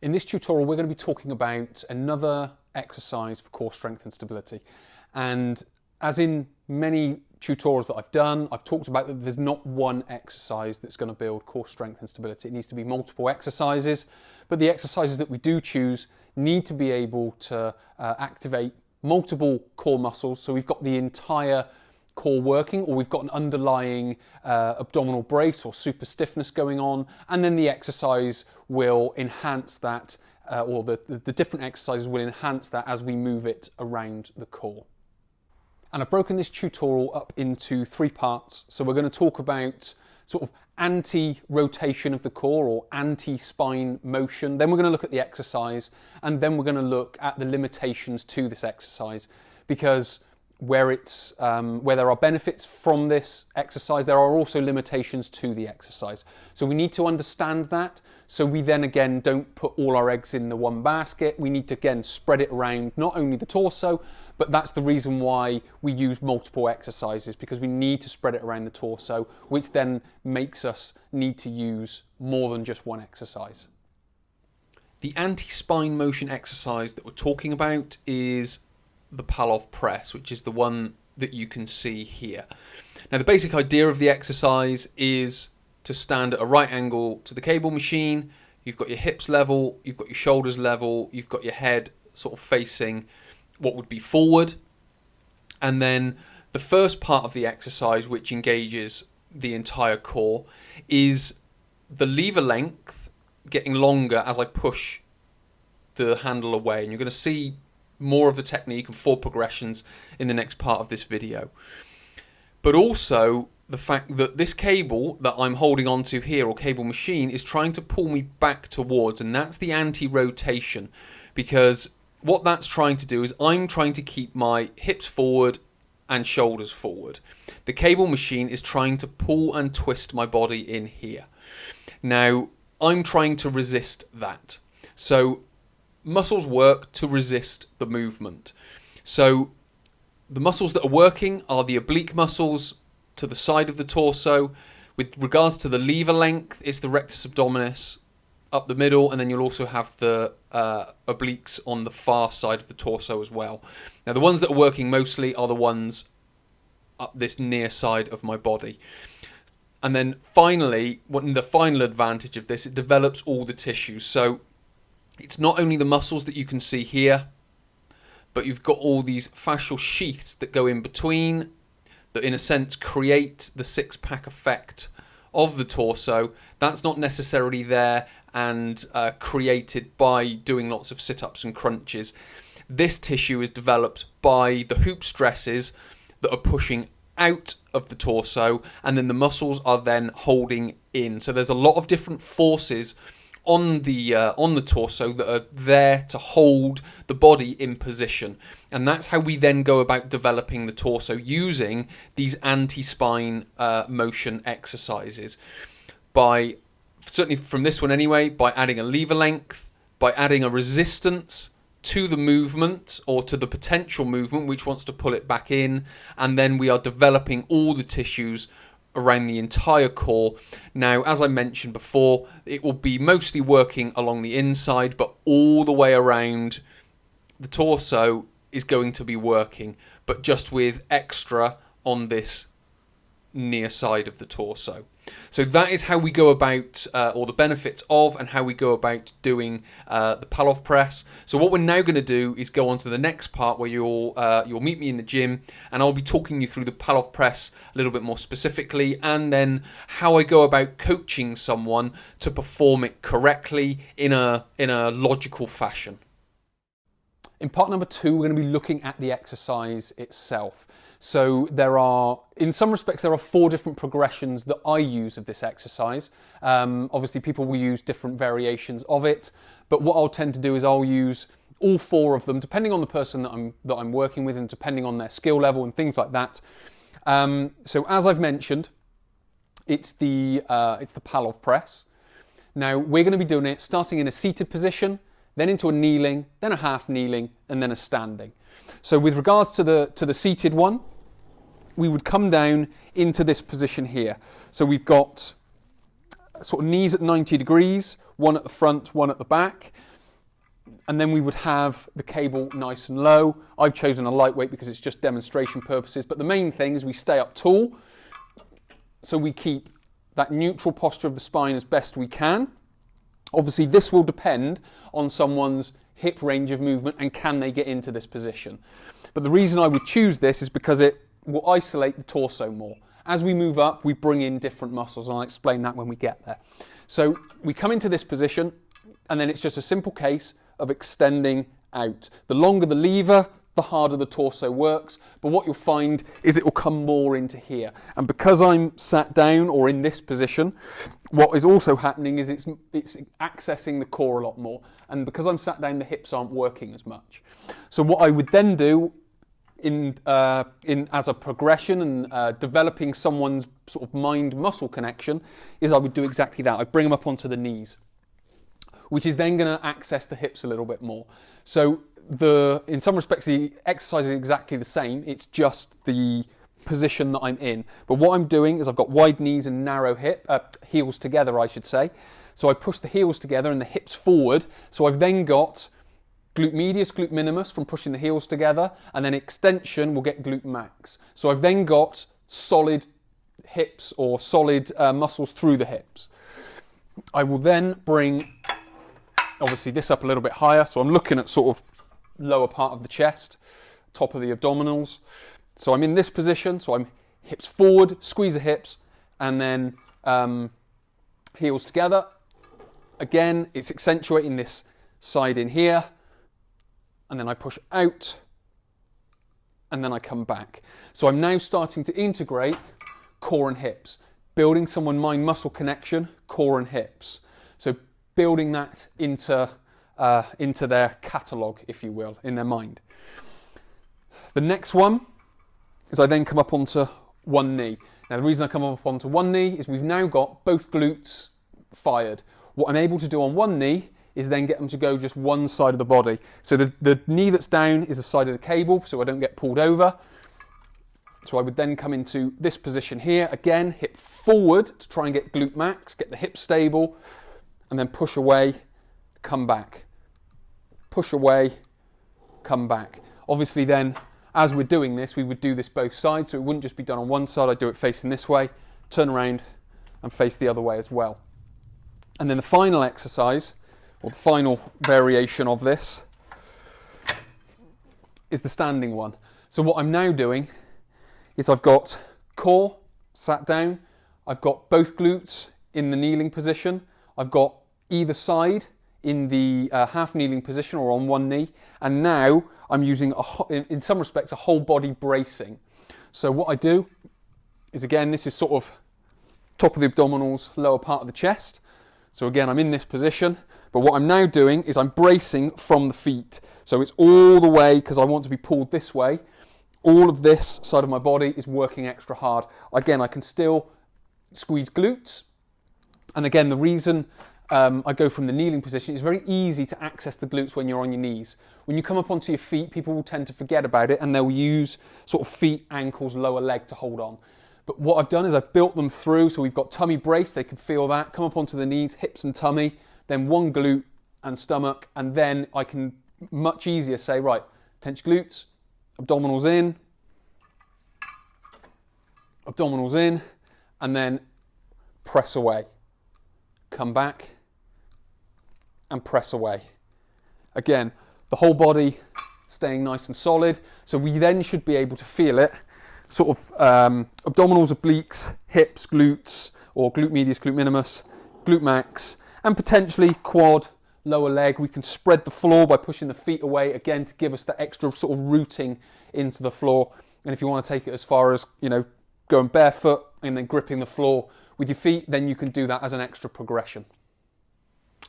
In this tutorial, we're going to be talking about another exercise for core strength and stability. And as in many tutorials that I've done, I've talked about that there's not one exercise that's going to build core strength and stability. It needs to be multiple exercises, but the exercises that we do choose need to be able to activate multiple core muscles. So we've got the entire core working, or we've got an underlying abdominal brace or super stiffness going on, and then the exercise will enhance that, or the different exercises will enhance that as we move it around the core. And I've broken this tutorial up into 3 parts. So we're going to talk about sort of anti-rotation of the core or anti-spine motion. Then we're going to look at the exercise, and then we're going to look at the limitations to this exercise, because where there are benefits from this exercise, there are also limitations to the exercise. So we need to understand that, so we then again don't put all our eggs in the one basket. We need to again spread it around not only the torso, but that's the reason why we use multiple exercises, because we need to spread it around the torso, which then makes us need to use more than just one exercise. The anti-spine motion exercise that we're talking about is the pallof press, which is the one that you can see here. Now, the basic idea of the exercise is to stand at a right angle to the cable machine. You've got your hips level, you've got your shoulders level, you've got your head sort of facing what would be forward. And then the first part of the exercise, which engages the entire core, is the lever length getting longer as I push the handle away. And you're going to see more of the technique and 4 progressions in the next part of this video. But also the fact that this cable that I'm holding onto here, or cable machine, is trying to pull me back towards, and that's the anti-rotation, because what that's trying to do is I'm trying to keep my hips forward and shoulders forward. The cable machine is trying to pull and twist my body in here. Now, I'm trying to resist that. So muscles work to resist the movement. So the muscles that are working are the oblique muscles to the side of the torso. With regards to the lever length, it's the rectus abdominis up the middle, and then you'll also have the obliques on the far side of the torso as well. Now, the ones that are working mostly are the ones up this near side of my body. And then finally, the final advantage of this, it develops all the tissues. So it's not only the muscles that you can see here, but you've got all these fascial sheaths that go in between that in a sense create the 6-pack effect of the torso. That's not necessarily there and created by doing lots of sit-ups and crunches. This tissue is developed by the hoop stresses that are pushing out of the torso, and then the muscles are then holding in. So there's a lot of different forces on the torso that are there to hold the body in position, and that's how we then go about developing the torso, using these anti-spine motion exercises, by, certainly from this one anyway, by adding a lever length, by adding a resistance to the movement, or to the potential movement which wants to pull it back in, and then we are developing all the tissues around the entire core. Now, as I mentioned before, it will be mostly working along the inside, but all the way around the torso is going to be working, but just with extra on this near side of the torso. So that is how we go about, or the benefits of, and how we go about doing the pallof press. So what we're now going to do is go on to the next part, where you'll meet me in the gym, and I'll be talking you through the pallof press a little bit more specifically, and then how I go about coaching someone to perform it correctly in a logical fashion. In part number 2, we're going to be looking at the exercise itself. So in some respects, there are 4 different progressions that I use of this exercise. Obviously, people will use different variations of it, but what I'll tend to do is I'll use all 4 of them, depending on the person that I'm working with, and depending on their skill level and things like that. So as I've mentioned, it's the pallof press. Now, we're going to be doing it starting in a seated position, then into a kneeling, then a half kneeling, and then a standing. So with regards to the seated one, we would come down into this position here. So we've got sort of knees at 90 degrees, one at the front, one at the back. and then we would have the cable nice and low. I've chosen a lightweight because it's just demonstration purposes, but the main thing is we stay up tall, so we keep that neutral posture of the spine as best we can. Obviously, this will depend on someone's hip range of movement and can they get into this position. But the reason I would choose this is because it will isolate the torso more. As we move up, we bring in different muscles, and I'll explain that when we get there. So we come into this position, and then it's just a simple case of extending out. The longer the lever, the harder the torso works, but what you'll find is it will come more into here. And because I'm sat down or in this position, what is also happening is it's accessing the core a lot more. And because I'm sat down, the hips aren't working as much. So what I would then do as a progression and developing someone's sort of mind-muscle connection is I would do exactly that. I bring them up onto the knees, which is then going to access the hips a little bit more. So in some respects, the exercise is exactly the same. It's just the position that I'm in. But what I'm doing is I've got wide knees and narrow heels together, I should say. So I push the heels together and the hips forward. So I've then got glute medius, glute minimus from pushing the heels together, and then extension will get glute max. So I've then got solid hips or solid muscles through the hips. I will then bring, obviously, this up a little bit higher. So I'm looking at sort of lower part of the chest, top of the abdominals. So I'm in this position, so I'm hips forward, squeeze the hips, and then heels together. Again, it's accentuating this side in here, and then I push out, and then I come back. So I'm now starting to integrate core and hips, building someone mind-muscle connection, core and hips. So building that into their catalogue, if you will, in their mind. The next one is I then come up onto one knee. Now the reason I come up onto one knee is we've now got both glutes fired. What I'm able to do on one knee is then get them to go just one side of the body. So the knee that's down is the side of the cable, so I don't get pulled over. So I would then come into this position here, again, hip forward to try and get glute max, get the hips stable, and then push away, come back. Push away, come back. Obviously then, as we're doing this, we would do this both sides, so it wouldn't just be done on one side. I'd do it facing this way, turn around, and face the other way as well. And then the final exercise, or the final variation of this, is the standing one. So what I'm now doing is I've got core sat down, I've got both glutes in the kneeling position, I've got either side in the half kneeling position or on one knee, and now I'm using, in some respects, a whole body bracing. So what I do is, again, this is sort of top of the abdominals, lower part of the chest. So again, I'm in this position, but what I'm now doing is I'm bracing from the feet. So it's all the way, because I want to be pulled this way, all of this side of my body is working extra hard. Again, I can still squeeze glutes. And again, the reason I go from the kneeling position, it's very easy to access the glutes when you're on your knees. When you come up onto your feet, people will tend to forget about it and they'll use sort of feet, ankles, lower leg to hold on. But what I've done is I've built them through, so we've got tummy brace, they can feel that, come up onto the knees, hips and tummy, then one glute and stomach, and then I can much easier say, right, tense glutes, abdominals in, and then press away. Come back and press away. Again, the whole body staying nice and solid, so we then should be able to feel it, sort of abdominals, obliques, hips, glutes, or glute medius, glute minimus, glute max, and potentially quad, lower leg. We can spread the floor by pushing the feet away, again, to give us that extra sort of rooting into the floor. And if you want to take it as far as, going barefoot and then gripping the floor with your feet, then you can do that as an extra progression.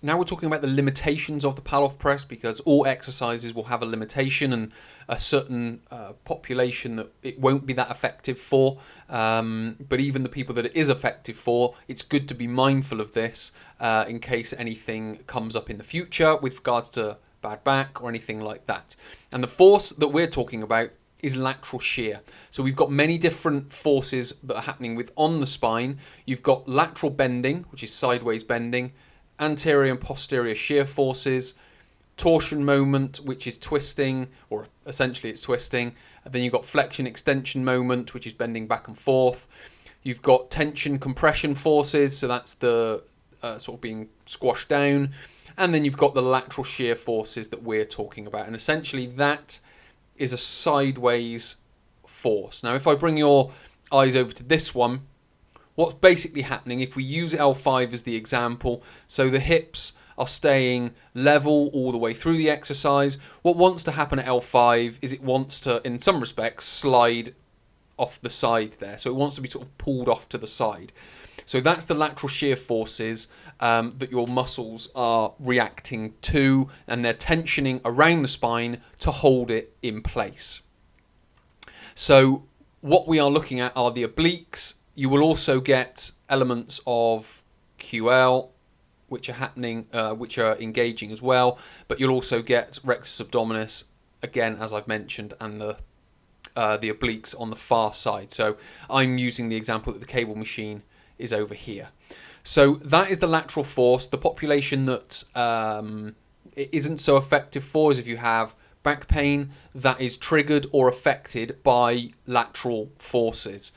Now we're talking about the limitations of the pallof press, because all exercises will have a limitation and a certain population that it won't be that effective for. But even the people that it is effective for, it's good to be mindful of this in case anything comes up in the future with regards to bad back or anything like that. And the force that we're talking about is lateral shear. So we've got many different forces that are happening on the spine. You've got lateral bending, which is sideways bending, anterior and posterior shear forces, torsion moment, which is twisting, or essentially it's twisting. And then you've got flexion extension moment, which is bending back and forth. You've got tension compression forces, so that's the sort of being squashed down. And then you've got the lateral shear forces that we're talking about. And essentially that is a sideways force. Now, if I bring your eyes over to this one, what's basically happening, if we use L5 as the example, so the hips are staying level all the way through the exercise. What wants to happen at L5 is it wants to, in some respects, slide off the side there. So it wants to be sort of pulled off to the side. So that's the lateral shear forces that your muscles are reacting to, and they're tensioning around the spine to hold it in place. So what we are looking at are the obliques. You will also get elements of QL, which are happening, which are engaging as well. But you'll also get rectus abdominis, again, as I've mentioned, and the obliques on the far side. So I'm using the example that the cable machine is over here. So that is the lateral force. The population that it isn't so effective for is if you have back pain that is triggered or affected by lateral forces.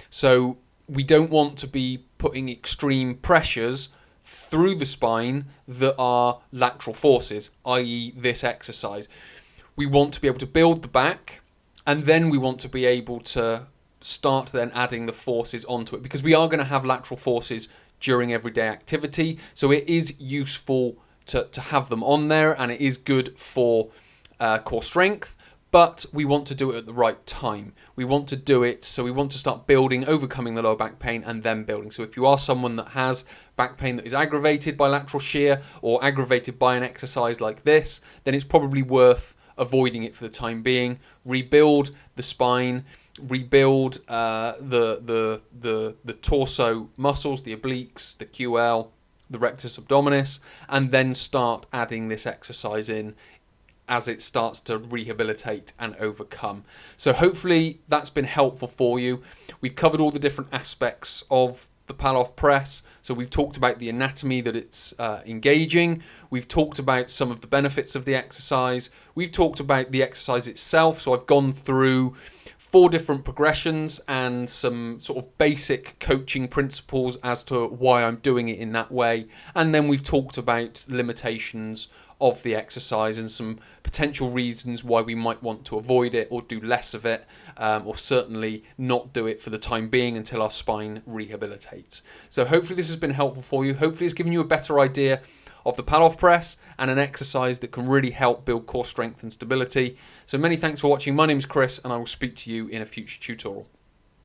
So we don't want to be putting extreme pressures through the spine that are lateral forces, i.e. this exercise. We want to be able to build the back, and then we want to be able to start then adding the forces onto it, because we are going to have lateral forces during everyday activity. So it is useful to have them on there, and it is good for core strength, but we want to do it at the right time. We want to do it, so we want to start building, overcoming the lower back pain, and then building. So if you are someone that has back pain that is aggravated by lateral shear or aggravated by an exercise like this, then it's probably worth avoiding it for the time being. Rebuild the spine, rebuild the torso muscles, the obliques, the QL, the rectus abdominis, and then start adding this exercise in as it starts to rehabilitate and overcome. So hopefully that's been helpful for you. We've covered all the different aspects of the pallof press. So we've talked about the anatomy that it's engaging. We've talked about some of the benefits of the exercise. We've talked about the exercise itself. So I've gone through 4 different progressions and some sort of basic coaching principles as to why I'm doing it in that way. And then we've talked about limitations of the exercise and some potential reasons why we might want to avoid it or do less of it, or certainly not do it for the time being until our spine rehabilitates. So hopefully this has been helpful for you. Hopefully it's given you a better idea of the pallof press and an exercise that can really help build core strength and stability. So many thanks for watching. My name's Chris, and I will speak to you in a future tutorial.